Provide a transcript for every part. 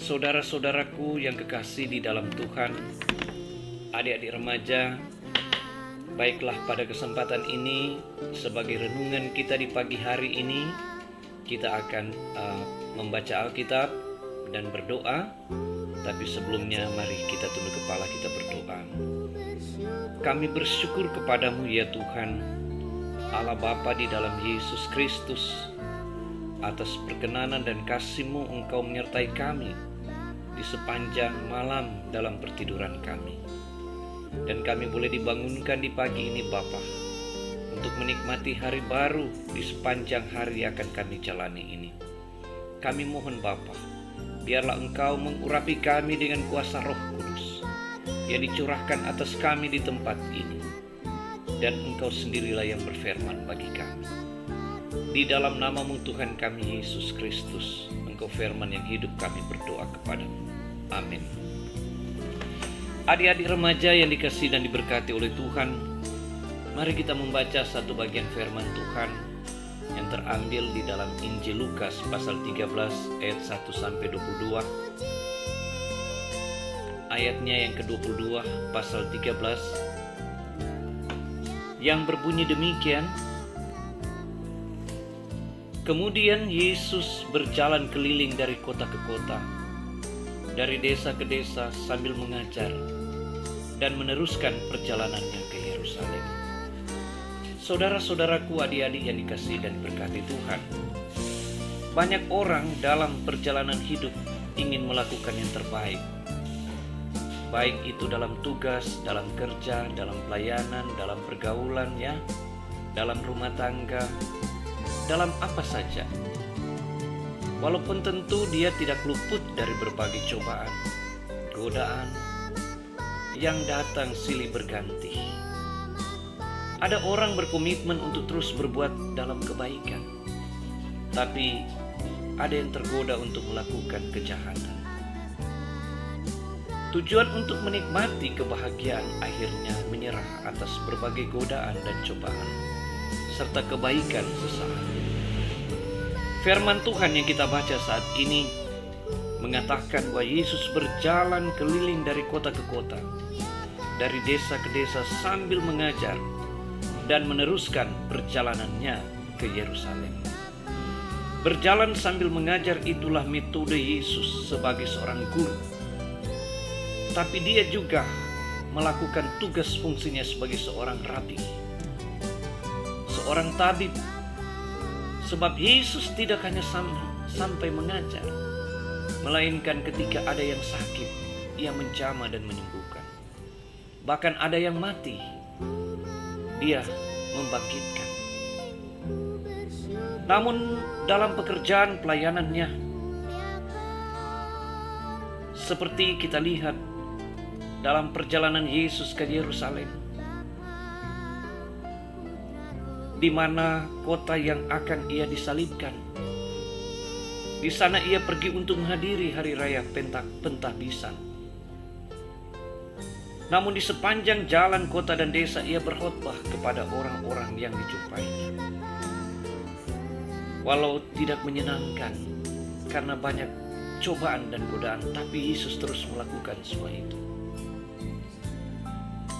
Saudara-saudaraku yang kekasih di dalam Tuhan, adik-adik remaja, baiklah pada kesempatan ini sebagai renungan kita di pagi hari ini, kita akan membaca Alkitab dan berdoa. Tapi sebelumnya mari kita tunduk kepala, kita berdoa. Kami bersyukur kepadamu ya Tuhan, Allah Bapa di dalam Yesus Kristus, atas perkenanan dan kasih-Mu Engkau menyertai kami di sepanjang malam dalam pertiduran kami. Dan kami boleh dibangunkan di pagi ini Bapa, untuk menikmati hari baru di sepanjang hari akan kami jalani ini. Kami mohon Bapa, biarlah Engkau mengurapi kami dengan kuasa Roh Kudus yang dicurahkan atas kami di tempat ini. Dan Engkau sendirilah yang berfirman bagi kami. Di dalam nama-Mu Tuhan kami Yesus Kristus, Engkau firman yang hidup, kami berdoa kepadamu. Amin. Adik-adik remaja yang dikasihi dan diberkati oleh Tuhan, mari kita membaca satu bagian firman Tuhan yang terambil di dalam Injil Lukas pasal 13 ayat 1-22. Ayatnya yang ke-22 pasal 13 yang berbunyi demikian. Kemudian Yesus berjalan keliling dari kota ke kota, dari desa ke desa sambil mengajar dan meneruskan perjalanannya ke Yerusalem. Saudara-saudaraku, adik-adik yang dikasihi dan diberkati Tuhan, banyak orang dalam perjalanan hidup ingin melakukan yang terbaik, baik itu dalam tugas, dalam kerja, dalam pelayanan, dalam pergaulan, dalam rumah tangga, dalam apa saja. Walaupun tentu dia tidak luput dari berbagai cobaan, godaan yang datang silih berganti. Ada orang berkomitmen untuk terus berbuat dalam kebaikan, tapi ada yang tergoda untuk melakukan kejahatan. Tujuan untuk menikmati kebahagiaan akhirnya menyerah atas berbagai godaan dan cobaan, serta kebaikan sesaat. Firman Tuhan yang kita baca saat ini mengatakan bahwa Yesus berjalan keliling dari kota ke kota, dari desa ke desa sambil mengajar dan meneruskan perjalanannya ke Yerusalem. Berjalan sambil mengajar itulah metode Yesus sebagai seorang guru. Tapi dia juga melakukan tugas fungsinya sebagai seorang rabi, seorang tabib. Sebab Yesus tidak hanya sampai mengajar, melainkan ketika ada yang sakit, ia menjamah dan menyembuhkan. Bahkan ada yang mati, dia membangkitkan. Namun dalam pekerjaan pelayanannya, seperti kita lihat dalam perjalanan Yesus ke Yerusalem, di mana kota yang akan ia disalibkan. Di sana ia pergi untuk menghadiri hari raya Pentabisan. Namun di sepanjang jalan kota dan desa ia berkhotbah kepada orang-orang yang dijumpainya. Walau tidak menyenangkan karena banyak cobaan dan godaan, tapi Yesus terus melakukan semua itu.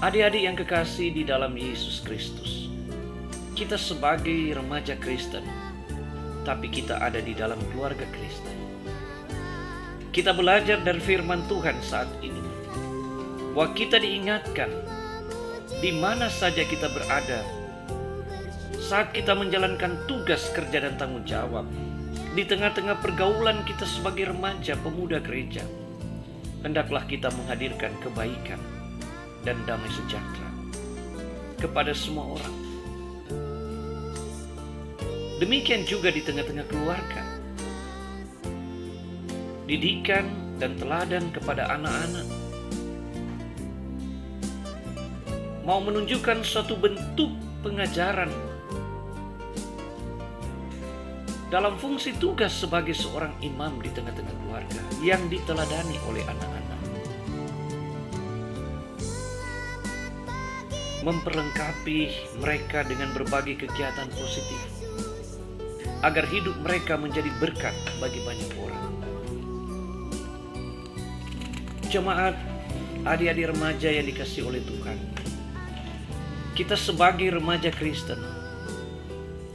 Adik-adik yang kekasih di dalam Yesus Kristus, kita sebagai remaja Kristen, tapi kita ada di dalam keluarga Kristen. Kita belajar dari firman Tuhan saat ini, bahwa kita diingatkan di mana saja kita berada, saat kita menjalankan tugas kerja dan tanggung jawab, di tengah-tengah pergaulan kita sebagai remaja pemuda gereja, hendaklah kita menghadirkan kebaikan dan damai sejahtera kepada semua orang. Demikian juga di tengah-tengah keluarga. Didikan dan teladan kepada anak-anak. Mau menunjukkan suatu bentuk pengajaran dalam fungsi tugas sebagai seorang imam di tengah-tengah keluarga yang diteladani oleh anak-anak. Memperlengkapi mereka dengan berbagai kegiatan positif, agar hidup mereka menjadi berkat bagi banyak orang. Jemaat, adik-adik remaja yang dikasihi oleh Tuhan, kita sebagai remaja Kristen,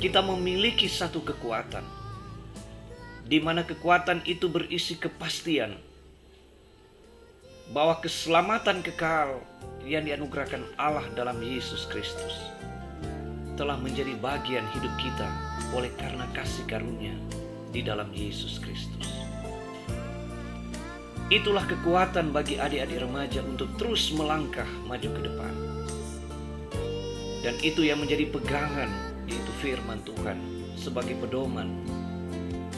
kita memiliki satu kekuatan, di mana kekuatan itu berisi kepastian bahwa keselamatan kekal yang dianugerahkan Allah dalam Yesus Kristus telah menjadi bagian hidup kita oleh karena kasih karunia di dalam Yesus Kristus. Itulah kekuatan bagi adik-adik remaja untuk terus melangkah maju ke depan. Dan itu yang menjadi pegangan, yaitu firman Tuhan sebagai pedoman,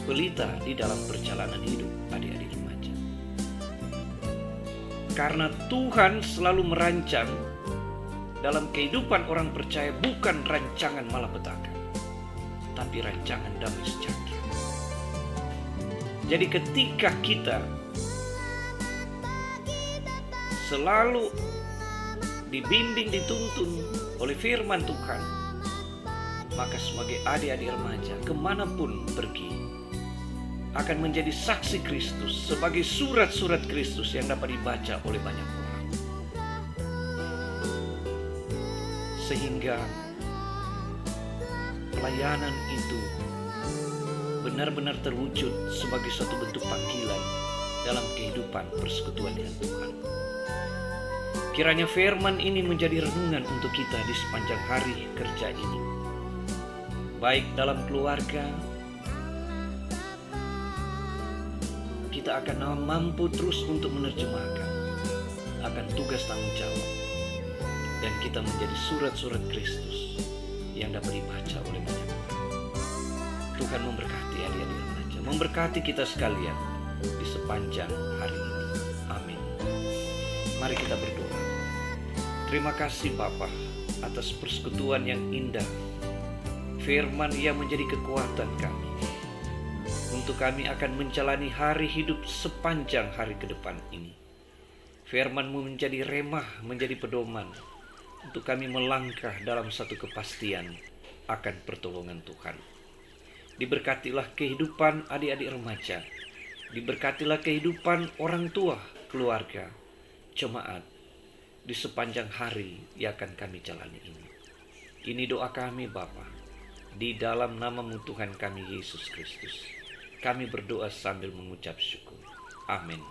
pelita di dalam perjalanan hidup adik-adik remaja. Karena Tuhan selalu merancang dalam kehidupan orang percaya bukan rancangan malapetaka, tapi rancangan damai sejahtera. Jadi ketika kita selalu dibimbing, dituntun oleh firman Tuhan, maka sebagai adik-adik remaja kemanapun pergi akan menjadi saksi Kristus sebagai surat-surat Kristus yang dapat dibaca oleh banyak orang. Sehingga pelayanan itu benar-benar terwujud sebagai suatu bentuk panggilan dalam kehidupan persekutuan dengan Tuhan. Kiranya firman ini menjadi renungan untuk kita di sepanjang hari kerja ini, baik dalam keluarga. Kita akan mampu terus untuk menerjemahkan akan tugas tanggung jawab, dan kita menjadi surat-surat Kristus yang dapat dibaca oleh banyak orang. Tuhan memberkati adik-adik remaja, memberkati kita sekalian di sepanjang hari ini. Amin. Mari kita berdoa. Terima kasih Bapa atas persekutuan yang indah, firman yang menjadi kekuatan kami, untuk kami akan menjalani hari hidup sepanjang hari ke depan ini. Firman-Mu menjadi remah, menjadi pedoman untuk kami melangkah dalam satu kepastian akan pertolongan Tuhan. Diberkatilah kehidupan adik-adik remaja, diberkatilah kehidupan orang tua, keluarga, jemaat di sepanjang hari yang akan kami jalani ini. Ini doa kami Bapa, di dalam nama-Mu Tuhan kami Yesus Kristus. Kami berdoa sambil mengucap syukur. Amin.